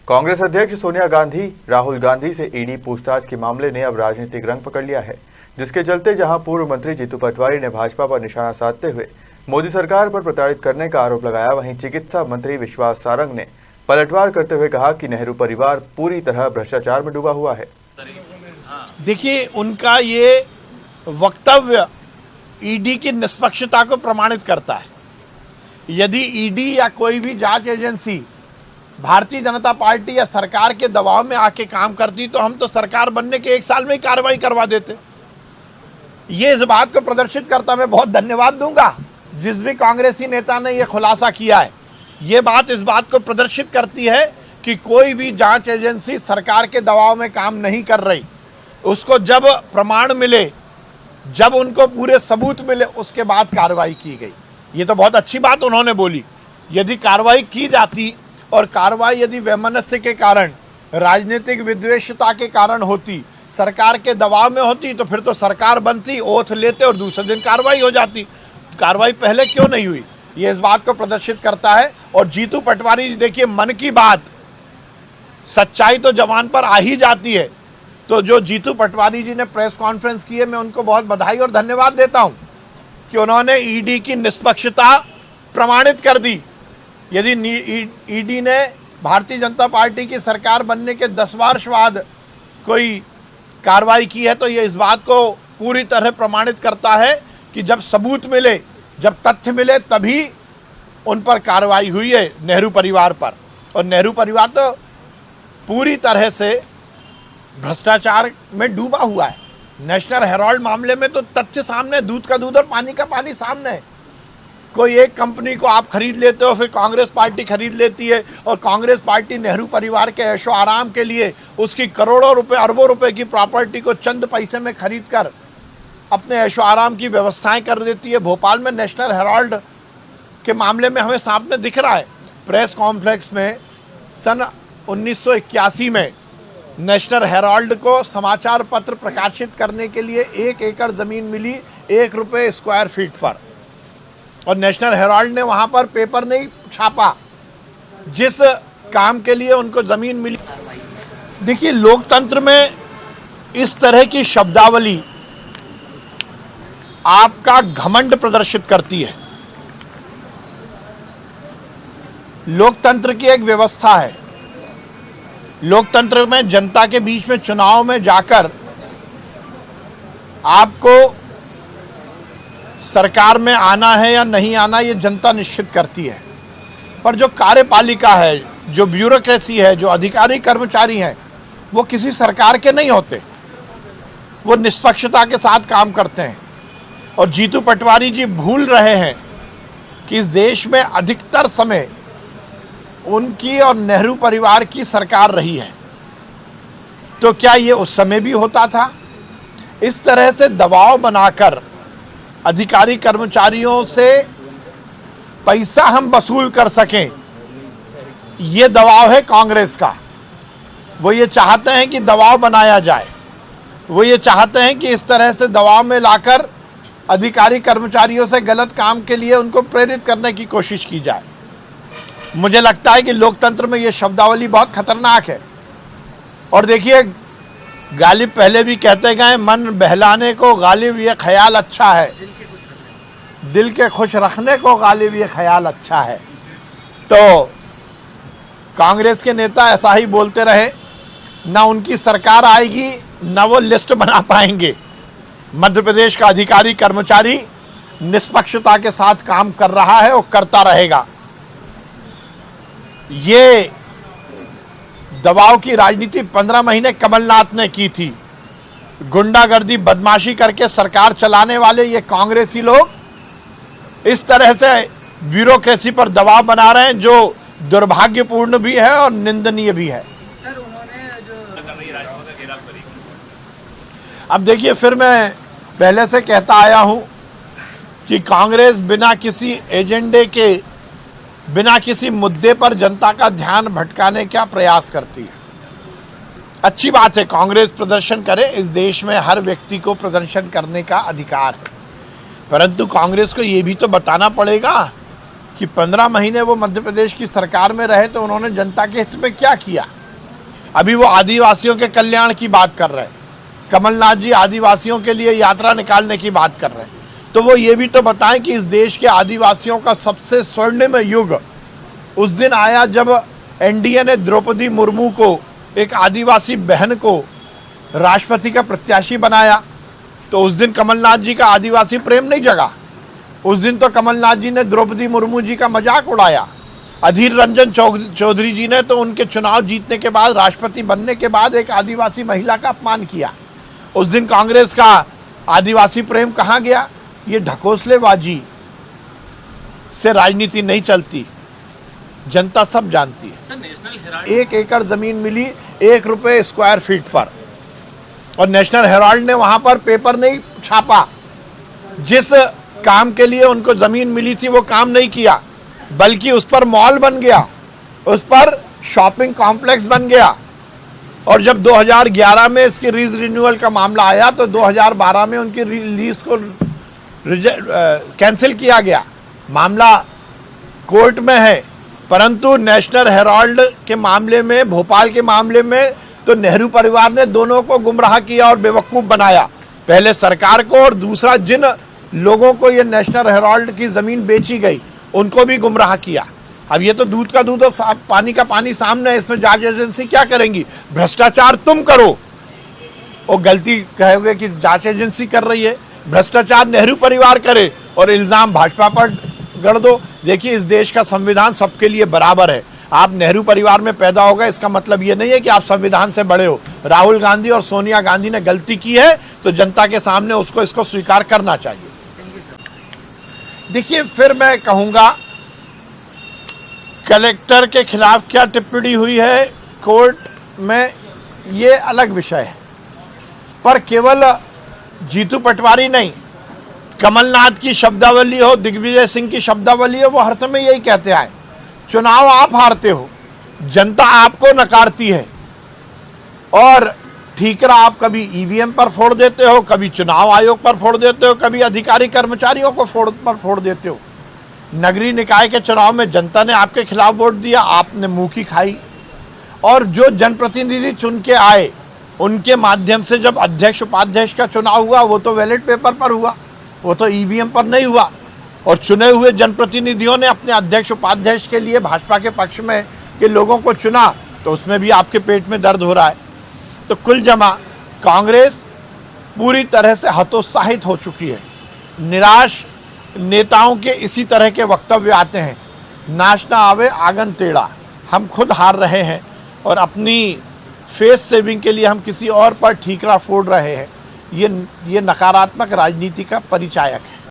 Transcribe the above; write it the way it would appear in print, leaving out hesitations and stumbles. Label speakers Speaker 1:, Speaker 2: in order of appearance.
Speaker 1: कांग्रेस अध्यक्ष सोनिया गांधी राहुल गांधी से ईडी पूछताछ के मामले ने अब राजनीतिक रंग पकड़ लिया है, जिसके चलते जहां पूर्व मंत्री जीतू पटवारी ने भाजपा पर निशाना साधते हुए मोदी सरकार पर प्रताड़ित करने का आरोप लगाया, वहीं चिकित्सा मंत्री विश्वास सारंग ने पलटवार करते हुए कहा कि नेहरू परिवार पूरी तरह भ्रष्टाचार में डूबा हुआ है।
Speaker 2: देखिए, उनका ये वक्तव्य ईडी की निष्पक्षता को प्रमाणित करता है। यदि ईडी या कोई भी जांच एजेंसी भारतीय जनता पार्टी या सरकार के दबाव में आके काम करती तो हम तो सरकार बनने के 1 साल में ही कार्रवाई करवा देते। ये इस बात को प्रदर्शित करता मैं बहुत धन्यवाद दूंगा जिस भी कांग्रेसी नेता ने यह खुलासा किया है। ये बात इस बात को प्रदर्शित करती है कि कोई भी जांच एजेंसी सरकार के दबाव में काम नहीं कर रही। उसको जब प्रमाण मिले, जब उनको पूरे सबूत मिले, उसके बाद कार्रवाई की गई। ये तो बहुत अच्छी बात उन्होंने बोली। यदि कार्रवाई की जाती और कार्रवाई यदि वैमनस्य के कारण, राजनीतिक विद्वेषता के कारण होती, सरकार के दबाव में होती, तो फिर तो सरकार बनती, ओथ लेते और दूसरे दिन कार्रवाई हो जाती। कार्रवाई पहले क्यों नहीं हुई, ये इस बात को प्रदर्शित करता है। और जीतू पटवारी जी, देखिए, मन की बात, सच्चाई तो जवान पर आ ही जाती है। तो जो जीतू पटवारी जी ने प्रेस कॉन्फ्रेंस की है, मैं उनको बहुत बधाई और धन्यवाद देता हूं कि उन्होंने ईडी की निष्पक्षता प्रमाणित कर दी। यदि ईडी ने भारतीय जनता पार्टी की सरकार बनने के 10 वर्ष बाद कोई कार्रवाई की है तो ये इस बात को पूरी तरह प्रमाणित करता है कि जब सबूत मिले, जब तथ्य मिले, तभी उन पर कार्रवाई हुई है, नेहरू परिवार पर। और नेहरू परिवार तो पूरी तरह से भ्रष्टाचार में डूबा हुआ है। नेशनल हेराल्ड मामले में तो तथ्य सामने, दूध का दूध और पानी का पानी सामने है। कोई एक कंपनी को आप खरीद लेते हो, फिर कांग्रेस पार्टी खरीद लेती है और कांग्रेस पार्टी नेहरू परिवार के ऐशो आराम के लिए उसकी करोड़ों रुपए, अरबों रुपए की प्रॉपर्टी को चंद पैसे में खरीद कर अपने ऐशो आराम की व्यवस्थाएं कर देती है। भोपाल में नेशनल हेराल्ड के मामले में हमें सामने दिख रहा है। प्रेस कॉम्प्लेक्स में सन 1981 में नेशनल हेराल्ड को समाचार पत्र प्रकाशित करने के लिए 1 एकड़ ज़मीन मिली 1 रुपये स्क्वायर फीट पर, और नेशनल हेराल्ड ने वहां पर पेपर नहीं छापा जिस काम के लिए उनको ज़मीन मिली। देखिए, लोकतंत्र में इस तरह की शब्दावली आपका घमंड प्रदर्शित करती है। लोकतंत्र की एक व्यवस्था है। लोकतंत्र में जनता के बीच में चुनाव में जाकर आपको सरकार में आना है या नहीं आना, ये जनता निश्चित करती है। पर जो कार्यपालिका है, जो ब्यूरोक्रेसी है, जो अधिकारी कर्मचारी हैं, वो किसी सरकार के नहीं होते। वो निष्पक्षता के साथ काम करते हैं। और जीतू पटवारी जी भूल रहे हैं कि इस देश में अधिकतर समय उनकी और नेहरू परिवार की सरकार रही है। तो क्या ये उस समय भी होता था? इस तरह से दबाव बनाकर अधिकारी कर्मचारियों से पैसा हम वसूल कर सकें, ये दबाव है कांग्रेस का। वो ये चाहते हैं कि दबाव बनाया जाए। वो ये चाहते हैं कि इस तरह से दबाव में लाकर अधिकारी कर्मचारियों से गलत काम के लिए उनको प्रेरित करने की कोशिश की जाए। मुझे लगता है कि लोकतंत्र में ये शब्दावली बहुत खतरनाक है। और देखिए, गालिब पहले भी कहते गए, मन बहलाने को गालिब ये ख्याल अच्छा है, दिल के खुश रखने को गालिब ये ख्याल अच्छा है। तो कांग्रेस के नेता ऐसा ही बोलते रहे, ना उनकी सरकार आएगी, ना वो लिस्ट बना पाएंगे। मध्य प्रदेश का अधिकारी कर्मचारी निष्पक्षता के साथ काम कर रहा है और करता रहेगा। ये दबाव की राजनीति 15 महीने कमलनाथ ने की थी। गुंडागर्दी, बदमाशी करके सरकार चलाने वाले ये कांग्रेसी लोग इस तरह से ब्यूरोक्रेसी पर दबाव बना रहे हैं, जो दुर्भाग्यपूर्ण भी है और निंदनीय भी है।
Speaker 3: सर, उन्होंने जो
Speaker 2: अब देखिए, फिर मैं पहले से कहता आया हूं कि कांग्रेस बिना किसी एजेंडे के, बिना किसी मुद्दे पर जनता का ध्यान भटकाने का प्रयास करती है। अच्छी बात है, कांग्रेस प्रदर्शन करे। इस देश में हर व्यक्ति को प्रदर्शन करने का अधिकार है, परंतु कांग्रेस को ये भी तो बताना पड़ेगा कि 15 महीने वो मध्य प्रदेश की सरकार में रहे तो उन्होंने जनता के हित में क्या किया। अभी वो आदिवासियों के कल्याण की बात कर रहे हैं, कमलनाथ जी आदिवासियों के लिए यात्रा निकालने की बात कर रहे हैं, तो वो ये भी तो बताएं कि इस देश के आदिवासियों का सबसे स्वर्णिम युग उस दिन आया जब एनडीए ने द्रौपदी मुर्मू को, एक आदिवासी बहन को राष्ट्रपति का प्रत्याशी बनाया। तो उस दिन कमलनाथ जी का आदिवासी प्रेम नहीं जगा। उस दिन तो कमलनाथ जी ने द्रौपदी मुर्मू जी का मजाक उड़ाया। अधीर रंजन चौधरी जी ने तो उनके चुनाव जीतने के बाद, राष्ट्रपति बनने के बाद, एक आदिवासी महिला का अपमान किया। उस दिन कांग्रेस का आदिवासी प्रेम कहाँ गया? ये ढकोसलेबाजी से राजनीति नहीं चलती, जनता सब जानती है।
Speaker 3: सर, नेशनल हेराल्ड
Speaker 2: 1 एकड़ जमीन मिली 1 रुपए स्क्वायर फीट पर, और नेशनल हेराल्ड ने वहां पर पेपर नहीं छापा। जिस काम के लिए उनको जमीन मिली थी वो काम नहीं किया, बल्कि उस पर मॉल बन गया, उस पर शॉपिंग कॉम्प्लेक्स बन गया। और जब 2011 में इसकी लीज रिन्यूअल का मामला आया तो 2012 में उनकी लीज को कैंसिल किया गया। मामला कोर्ट में है, परंतु नेशनल हेराल्ड के मामले में, भोपाल के मामले में तो नेहरू परिवार ने दोनों को गुमराह किया और बेवकूफ़ बनाया। पहले सरकार को, और दूसरा जिन लोगों को ये नेशनल हेराल्ड की ज़मीन बेची गई उनको भी गुमराह किया। अब ये तो दूध का दूध और पानी का पानी सामने है। इसमें जांच एजेंसी क्या करेंगी? भ्रष्टाचार तुम करो, और गलती कहोगे कि जांच एजेंसी कर रही है। भ्रष्टाचार नेहरू परिवार करे और इल्ज़ाम भाजपा पर गढ़ दो। देखिए, इस देश का संविधान सबके लिए बराबर है। आप नेहरू परिवार में पैदा हो गए, इसका मतलब ये नहीं है कि आप संविधान से बड़े हो। राहुल गांधी और सोनिया गांधी ने गलती की है तो जनता के सामने इसको स्वीकार करना चाहिए। देखिए, फिर मैं कहूँगा, कलेक्टर के खिलाफ क्या टिप्पणी हुई है कोर्ट में, ये अलग विषय है। पर केवल जीतू पटवारी नहीं, कमलनाथ की शब्दावली हो, दिग्विजय सिंह की शब्दावली हो, वो हर समय यही कहते आए, चुनाव आप हारते हो, जनता आपको नकारती है, और ठीकरा आप कभी ईवीएम पर फोड़ देते हो, कभी चुनाव आयोग पर फोड़ देते हो, कभी अधिकारी कर्मचारियों को फोड़ देते हो। नगरीय निकाय के चुनाव में जनता ने आपके खिलाफ वोट दिया, आपने मुंह की खाई। और जो जनप्रतिनिधि चुन के आए उनके माध्यम से जब अध्यक्ष उपाध्यक्ष का चुनाव हुआ, वो तो बैलेट पेपर पर हुआ, वो तो ईवीएम पर नहीं हुआ। और चुने हुए जनप्रतिनिधियों ने अपने अध्यक्ष उपाध्यक्ष के लिए भाजपा के पक्ष में के लोगों को चुना, तो उसमें भी आपके पेट में दर्द हो रहा है। तो कुल जमा कांग्रेस पूरी तरह से हतोत्साहित हो चुकी है। निराश नेताओं के इसी तरह के वक्तव्य आते हैं, नाच ना आवे आंगन टेढ़ा। हम खुद हार रहे हैं और अपनी फेस सेविंग के लिए हम किसी और पर ठीकरा फोड़ रहे हैं। ये नकारात्मक राजनीति का परिचायक है।